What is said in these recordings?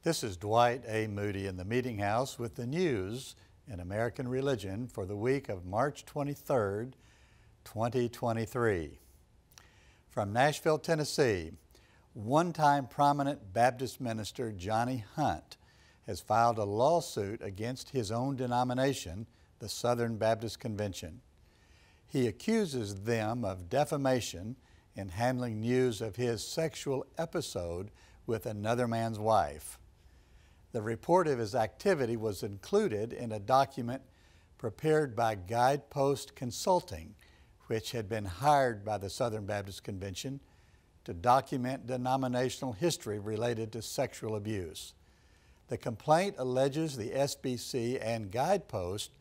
This is Dwight A. Moody in the Meeting House with the news in American religion for the week of March 23rd, 2023. From Nashville, Tennessee, one-time prominent Baptist minister Johnny Hunt has filed a lawsuit against his own denomination, the Southern Baptist Convention. He accuses them of defamation in handling news of his sexual episode with another man's wife. The report of his activity was included in a document prepared by Guidepost Consulting, which had been hired by the Southern Baptist Convention to document denominational history related to sexual abuse. The complaint alleges the SBC and Guidepost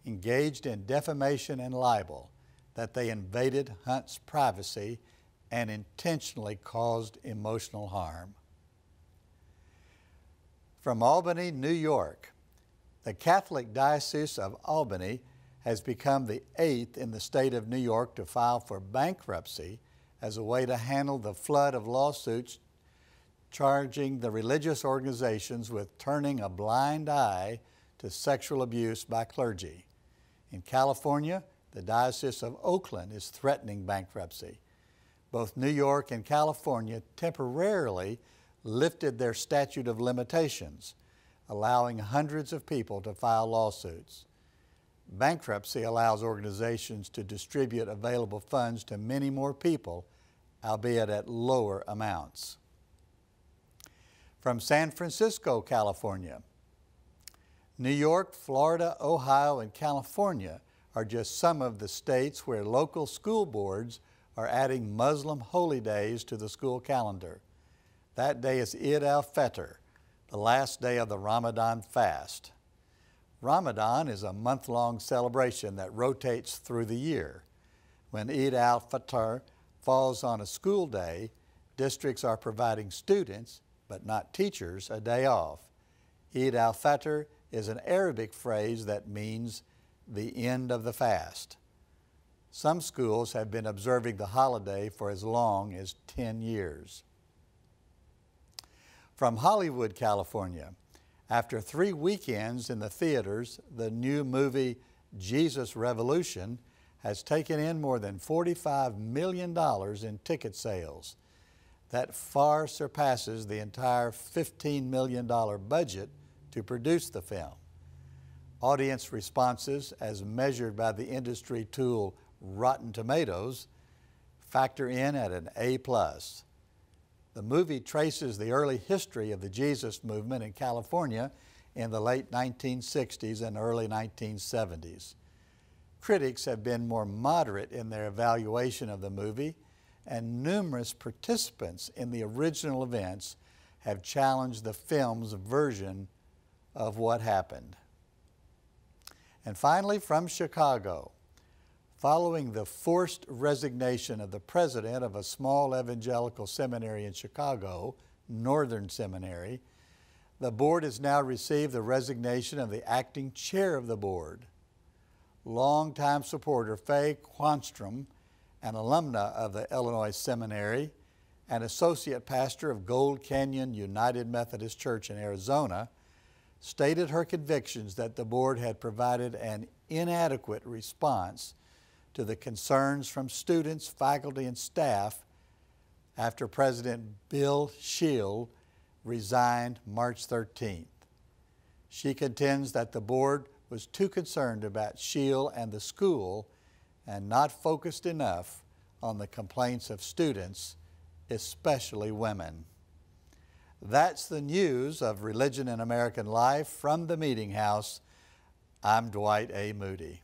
engaged in defamation and libel, that they invaded Hunt's privacy and intentionally caused emotional harm. From Albany, New York, the Catholic Diocese of Albany has become the 8th in the state of New York to file for bankruptcy as a way to handle the flood of lawsuits charging the religious organizations with turning a blind eye to sexual abuse by clergy. In California, the Diocese of Oakland is threatening bankruptcy. Both New York and California temporarily lifted their statute of limitations, allowing hundreds of people to file lawsuits. Bankruptcy allows organizations to distribute available funds to many more people, albeit at lower amounts. From San Francisco, California, New York, Florida, Ohio, and California are just some of the states where local school boards are adding Muslim holy days to the school calendar. That day is Eid al-Fitr, the last day of the Ramadan fast. Ramadan is a month-long celebration that rotates through the year. When Eid al-Fitr falls on a school day, districts are providing students, but not teachers, a day off. Eid al-Fitr is an Arabic phrase that means the end of the fast. Some schools have been observing the holiday for as long as 10 years. From Hollywood, California, after 3 weekends in the theaters, the new movie Jesus Revolution has taken in more than $45 million in ticket sales. That far surpasses the entire $15 million budget to produce the film. Audience responses, as measured by the industry tool Rotten Tomatoes, factor in at an A+. The movie traces the early history of the Jesus movement in California in the late 1960s and early 1970s. Critics have been more moderate in their evaluation of the movie, and numerous participants in the original events have challenged the film's version of what happened. And finally, from Chicago, following the forced resignation of the president of a small evangelical seminary in Chicago, Northern Seminary, the board has now received the resignation of the acting chair of the board. Longtime supporter Faye Quanstrom, an alumna of the Illinois Seminary and associate pastor of Gold Canyon United Methodist Church in Arizona, stated her convictions that the board had provided an inadequate response to the concerns from students, faculty, and staff after President Bill Shield resigned March 13th. She contends that the board was too concerned about Shield and the school and not focused enough on the complaints of students, especially women. That's the news of religion in American life from the Meeting House. I'm Dwight A. Moody.